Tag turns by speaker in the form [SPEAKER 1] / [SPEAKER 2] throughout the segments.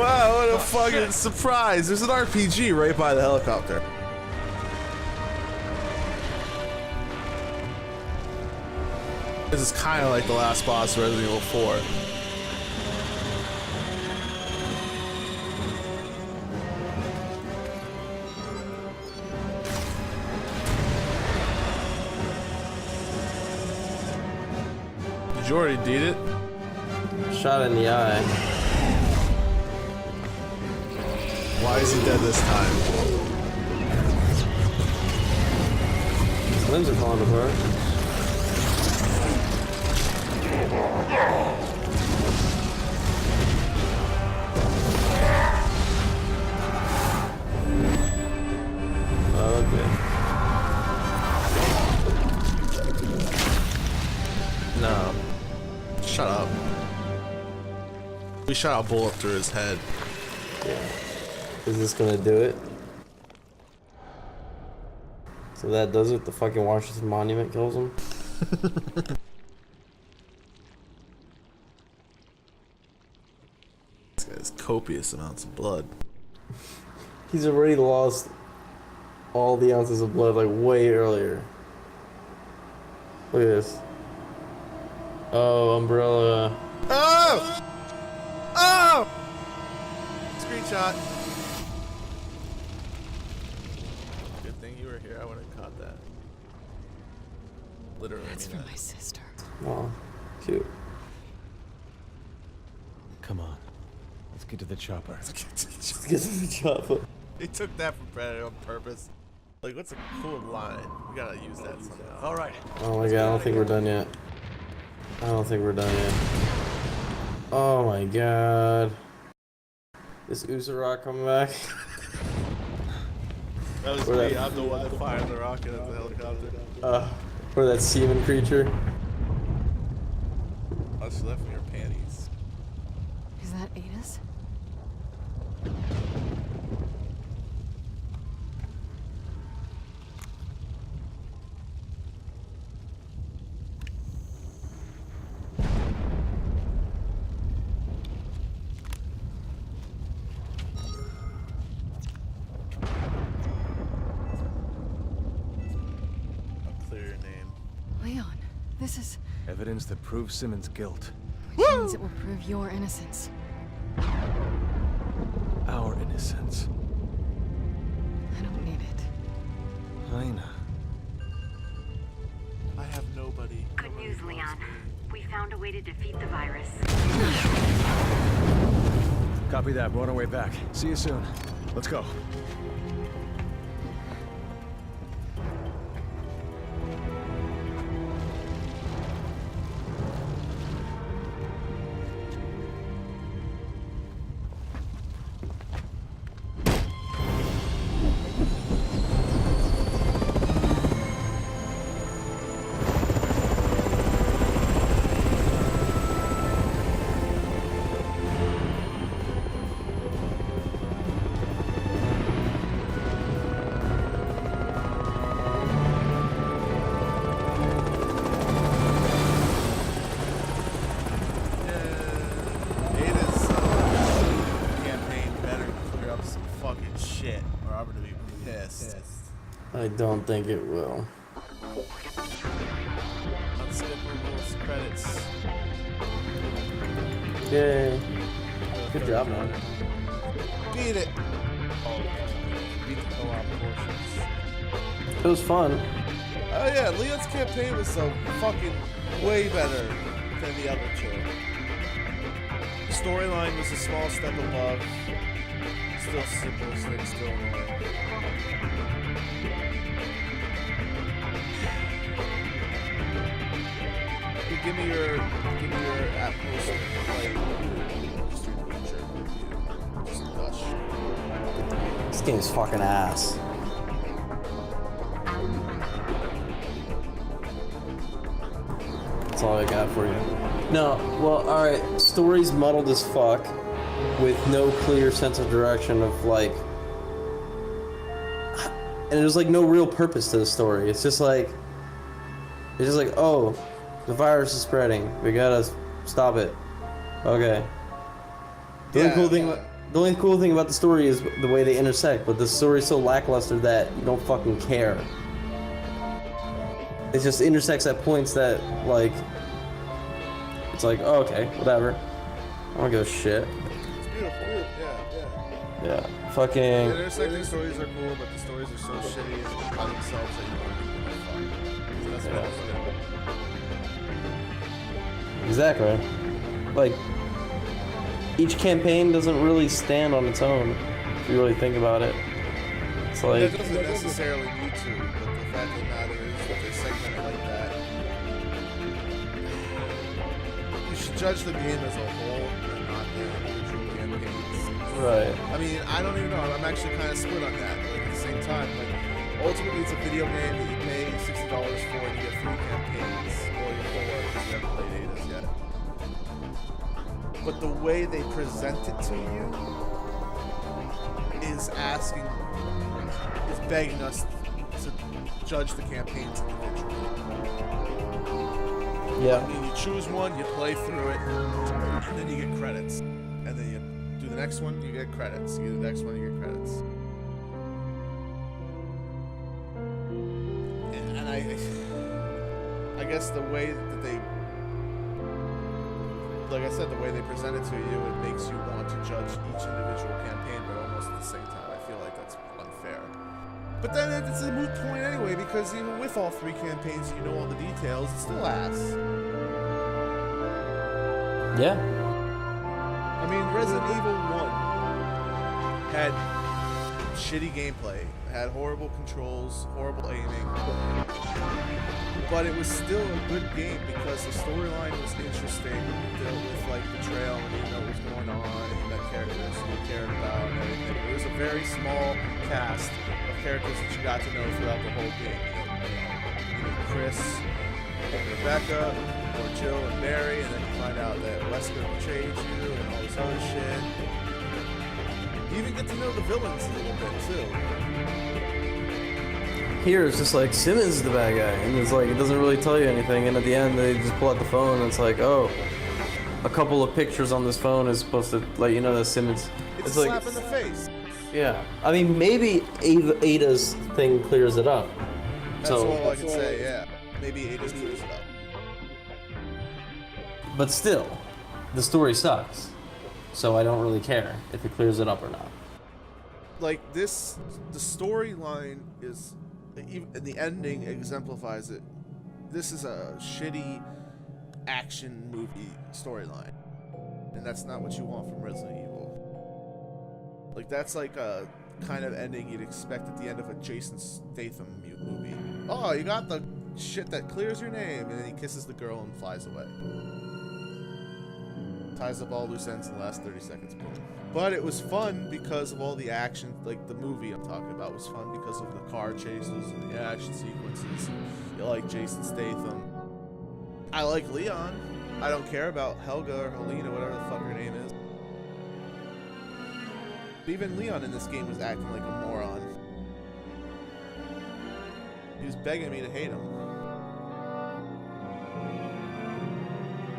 [SPEAKER 1] Wow, what a fucking surprise. There's an RPG right by the helicopter. This is kind of like the last boss of Resident Evil 4. Did you already beat it?
[SPEAKER 2] Shot in the eye.
[SPEAKER 1] Why is he dead this time?
[SPEAKER 2] His limbs are falling apart. Okay.
[SPEAKER 1] No. Shut up. We shot a bullet through his head.
[SPEAKER 2] Yeah. Is this gonna do it? So that does it? The fucking Washington Monument kills him?
[SPEAKER 1] This guy has copious amounts of blood.
[SPEAKER 2] He's already lost all the ounces of blood like way earlier. Look at this. Oh, Umbrella.
[SPEAKER 1] Oh! Oh! Screenshot. Good thing you were here. I would have caught that. Literally.
[SPEAKER 3] That's for my sister.
[SPEAKER 2] Oh, cute.
[SPEAKER 4] Come on. Let's get to the chopper.
[SPEAKER 2] Let's get to the chopper.
[SPEAKER 1] They took that from Predator on purpose. Like, what's a cool line? We gotta use that somehow.
[SPEAKER 4] All right.
[SPEAKER 2] Oh my god, I don't think we're done yet. I don't think we're done yet. Oh my god. Is Uzurok coming back?
[SPEAKER 1] That was me. I'm the one that fired the rocket at the helicopter.
[SPEAKER 2] Or that semen creature?
[SPEAKER 1] Oh, she left me her panties.
[SPEAKER 3] Is that Ada's?
[SPEAKER 1] I'll clear your name.
[SPEAKER 3] Leon, this is...
[SPEAKER 4] Evidence that proves Simmons' guilt.
[SPEAKER 3] which means it will prove your innocence.
[SPEAKER 4] Our innocence.
[SPEAKER 3] I don't need it.
[SPEAKER 4] Lena.
[SPEAKER 1] I have nobody.
[SPEAKER 5] Good
[SPEAKER 1] Nobody
[SPEAKER 5] news,
[SPEAKER 1] wants
[SPEAKER 5] Leon.
[SPEAKER 1] me.
[SPEAKER 5] We found a way to defeat the virus.
[SPEAKER 4] Copy that. We're on our way back. See you soon. Let's go.
[SPEAKER 2] I don't think it will.
[SPEAKER 1] Unskippable credits.
[SPEAKER 2] Yay. Good job, man.
[SPEAKER 1] Beat it. Beat the co-op portions.
[SPEAKER 2] It was fun.
[SPEAKER 1] Oh yeah, Leon's campaign was so fucking way better than the other two. The storyline was a small step above. Still simple, still annoying. Give me your app post like just your picture review. Just gush.
[SPEAKER 2] This game's fucking ass. That's all I got for you. No, well, alright. Story's muddled as fuck with no clear sense of direction of like. And there's like no real purpose to the story. It's just like. Oh, the virus is spreading. We gotta stop it. Okay. The only cool thing. The only cool thing about the story is the way they intersect, but the story's so lackluster that you don't fucking care. It just intersects at points that, like, it's like, oh, okay, whatever. I don't give a shit.
[SPEAKER 1] It's beautiful. Yeah.
[SPEAKER 2] Yeah, fucking.
[SPEAKER 1] The intersecting stories are cool, but the stories are so shitty by themselves that you don't give a fuck. So that's what I was looking at.
[SPEAKER 2] Exactly. Like, each campaign doesn't really stand on its own, if you really think about it. It's like.
[SPEAKER 1] It doesn't necessarily need to, but the fact of the matter is that they segment it like that. You should judge the game as a whole and not the individual campaigns.
[SPEAKER 2] Right.
[SPEAKER 1] I mean, I don't even know. I'm actually kind of split on that. Like, at the same time, like, ultimately it's a video game that you pay $60 for and you get 3 campaigns. Well, you have 4 because you haven't played Ada's yet. But the way they present it to you is begging us to judge the campaigns individually.
[SPEAKER 2] Yeah.
[SPEAKER 1] I mean, you choose one, you play through it, and then you get credits. And then you do the next one, you get credits. You do the next one, you get credits. And I guess the way that they, like I said, the way they present it to you, it makes you want to judge each individual campaign, but almost at the same time, I feel like that's unfair. But then it's a moot point anyway, because even with all 3 campaigns, you know all the details, it's still ass.
[SPEAKER 2] Yeah.
[SPEAKER 1] I mean, Resident Evil 1 had shitty gameplay, had horrible controls, horrible aiming, but it was still a good game because the storyline was interesting. It dealt with like betrayal and you know what was going on, and you met characters who you cared about and everything. It was a very small cast of characters that you got to know throughout the whole game. You know, Chris and Rebecca, or Jill and Mary, and then you find out that Wesker betrayed you and all this other shit. You even get to know the villains a little bit too.
[SPEAKER 2] Here it's just like Simmons is the bad guy, and it's like it doesn't really tell you anything. And at the end, they just pull out the phone, and it's like, oh, a couple of pictures on this phone is supposed to let you know that Simmons.
[SPEAKER 1] It's a slap in the face.
[SPEAKER 2] Yeah, I mean maybe Ada's thing clears it up.
[SPEAKER 1] That's all I can say. Yeah, maybe Ada's clears it up.
[SPEAKER 2] But still, the story sucks. So I don't really care if it clears it up or not.
[SPEAKER 1] Like this, the storyline is, even the ending exemplifies it. This is a shitty action movie storyline, and that's not what you want from Resident Evil. Like that's like a kind of ending you'd expect at the end of a Jason Statham movie. Oh, you got the shit that clears your name, and then he kisses the girl and flies away. Ties up all loose ends in the last 30 seconds, boom. But it was fun because of all the action, like the movie I'm talking about was fun because of the car chases and the action sequences. You like Jason Statham. I like Leon. I don't care about Helga or Helena, whatever the fuck her name is. Even Leon in this game was acting like a moron. He was begging me to hate him.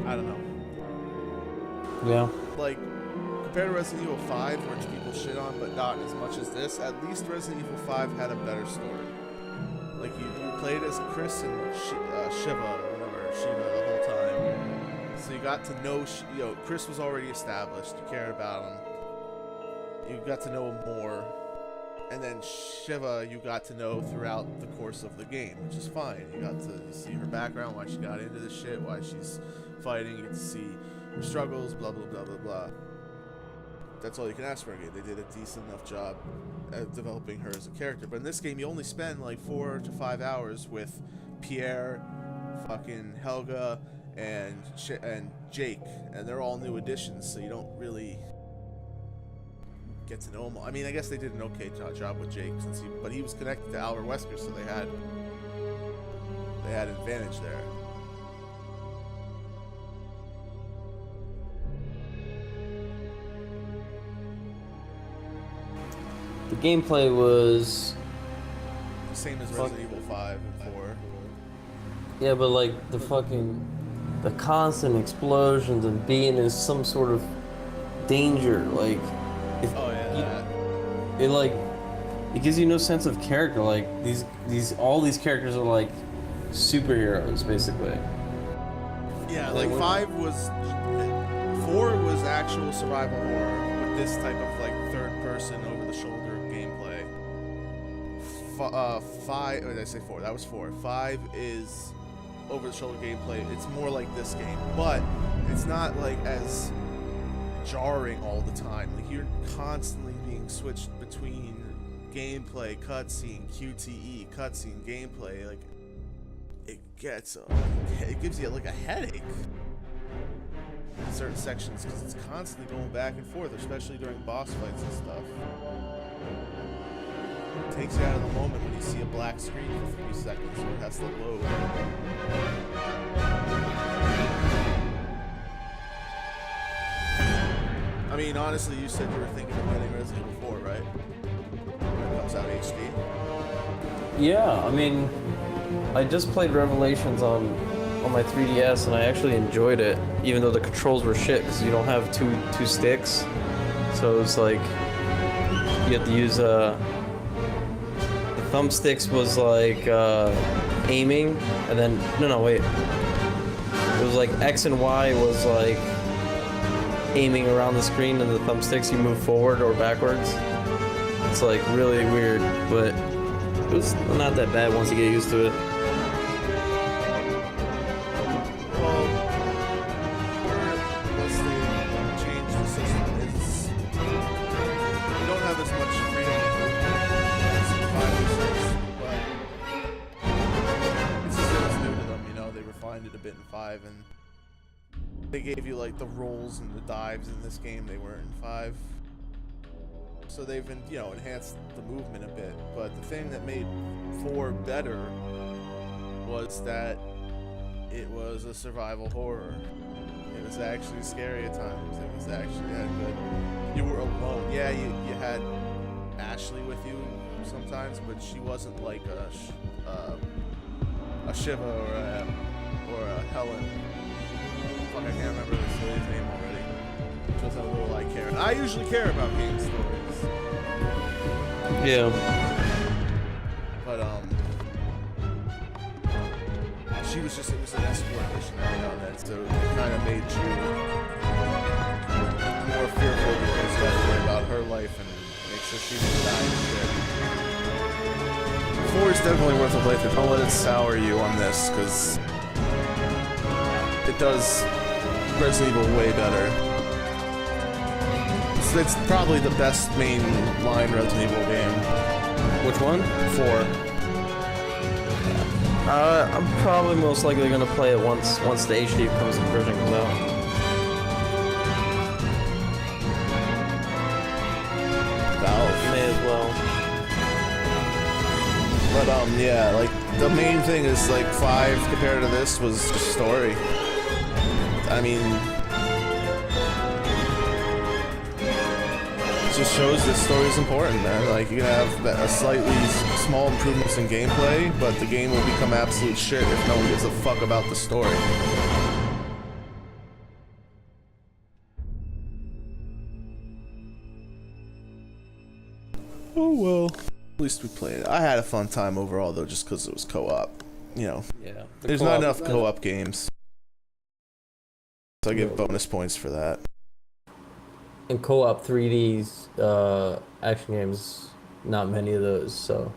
[SPEAKER 1] I don't know.
[SPEAKER 2] Yeah.
[SPEAKER 1] Like, compared to Resident Evil 5, which people shit on, but not as much as this, at least Resident Evil 5 had a better story. Like, you played as Chris and Shiva, or whatever, Shiva, the whole time. So you got to know, Chris was already established, you cared about him. You got to know him more. And then Shiva, you got to know throughout the course of the game, which is fine. You got to see her background, why she got into this shit, why she's fighting, you get to see her struggles, blah, blah, blah, blah, blah. That's all you can ask for a game. They did a decent enough job at developing her as a character. But in this game, you only spend like 4 to 5 hours with Pierre, fucking Helga, and Jake. And they're all new additions, so you don't really get to know them all. I mean, I guess they did an okay job with Jake, but he was connected to Albert Wesker, so they had advantage there.
[SPEAKER 2] The gameplay was
[SPEAKER 1] The same as Resident Evil 5 and 4.
[SPEAKER 2] yeah, but like the constant explosions and being in some sort of danger, like it it like it gives you no sense of character. Like all these characters are like superheroes basically.
[SPEAKER 1] Yeah, like 4 was actual survival horror with this type of like third person over the shoulder gameplay. 5, or did I say 4? That was 4. 5 is over the shoulder gameplay. It's more like this game, but it's not like as jarring all the time. Like you're constantly being switched between gameplay, cutscene, QTE, cutscene, gameplay. Like it gives you like a headache in certain sections because it's constantly going back and forth, especially during boss fights and stuff. It takes you out of the moment when you see a black screen for 3 seconds where it has to load. I mean, honestly, you said you were thinking of getting Resident Evil 4, right? When it comes out HD.
[SPEAKER 2] Yeah, I mean, I just played Revelations on my 3DS and I actually enjoyed it, even though the controls were shit because you don't have two sticks. So it's like you have to use the thumbsticks was like aiming, and then no wait, it was like X and Y was like aiming around the screen, and the thumbsticks you move forward or backwards. It's like really weird, but it was not that bad once you get used to it.
[SPEAKER 1] Well, unless they change the system, you don't have as much freedom as 5 or 6, but it's still new to them, you know, they refined it a bit in 5, and they gave you like the rolls and the dives in this game they weren't in 5. So they've been, you know, enhanced the movement a bit, but the thing that made 4 better was that it was a survival horror. It was actually scary at times. It was actually good. You were alone. Yeah, you had Ashley with you sometimes, but she wasn't like a Shiva or a Helen. Fuck, I can't remember this lady's name already. Just how little I care. And I usually care about game stories.
[SPEAKER 2] Yeah.
[SPEAKER 1] But she was just, it was an escort mission every now and then, so it kind of made you more fearful because you have to worry about her life and make sure she didn't die and shit. 4 is definitely worth a playthrough. Don't let it sour you on this, because it does Resident Evil way better. It's probably the best mainline Resident Evil game.
[SPEAKER 2] Which one?
[SPEAKER 1] 4.
[SPEAKER 2] I'm probably most likely gonna play it once the HD version comes out.
[SPEAKER 1] Valve.
[SPEAKER 2] May as well.
[SPEAKER 1] But yeah, like the main thing is like 5 compared to this was story. I mean, it just shows that story is important, man. Like you can have a slightly small improvements in gameplay, but the game will become absolute shit if no one gives a fuck about the story. Oh well. At least we played it. I had a fun time overall though, just because it was co-op. You know,
[SPEAKER 2] Yeah.
[SPEAKER 1] there's not enough co-op games. So I get bonus points for that.
[SPEAKER 2] In co-op 3D's action games, not many of those. So.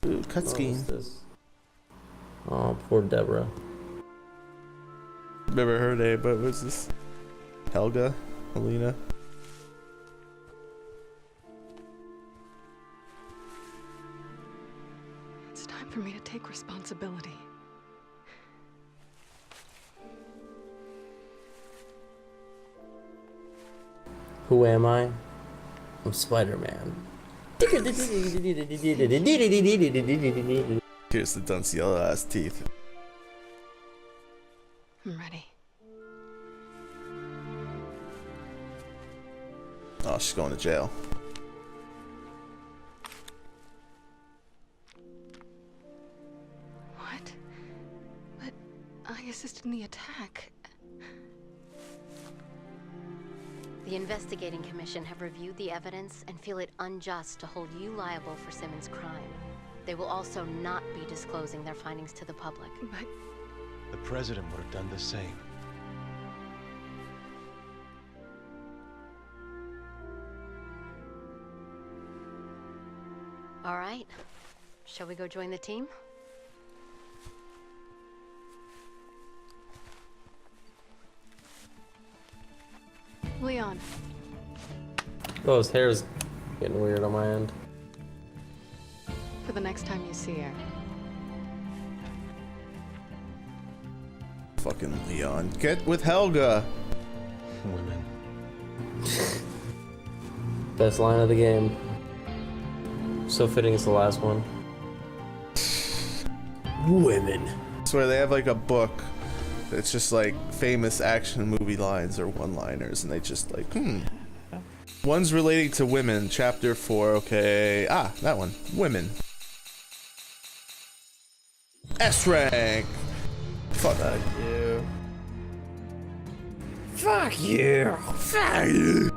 [SPEAKER 1] Ooh, cutscene.
[SPEAKER 2] Oh, poor Deborah.
[SPEAKER 1] Never heard of it, but what's this? Helena?
[SPEAKER 3] It's time for me to take responsibility.
[SPEAKER 2] Who am I? I'm Spider-Man.
[SPEAKER 1] Here's the dunce yellow ass teeth.
[SPEAKER 3] I'm ready.
[SPEAKER 1] Oh, she's going to jail.
[SPEAKER 3] What? But I assisted in the attack.
[SPEAKER 6] The investigating commission have reviewed the evidence and feel it unjust to hold you liable for Simmons' crime. They will also not be disclosing their findings to the public.
[SPEAKER 3] But
[SPEAKER 4] The president would have done the same.
[SPEAKER 6] All right. Shall we go join the team?
[SPEAKER 3] Leon,
[SPEAKER 2] Oh, his hair's getting weird on my end.
[SPEAKER 3] for the next time you see her,
[SPEAKER 1] Fucking Leon. Get with Helga.
[SPEAKER 4] Women.
[SPEAKER 2] Best line of the game. So fitting it's the last one. Women.
[SPEAKER 1] It's where they have like a book that's just like famous action movie lines or one-liners, and they just like, One's relating to women, chapter 4, okay. Ah, that one. Women. S rank. Fuck you.
[SPEAKER 2] Fuck you.
[SPEAKER 1] Fuck you.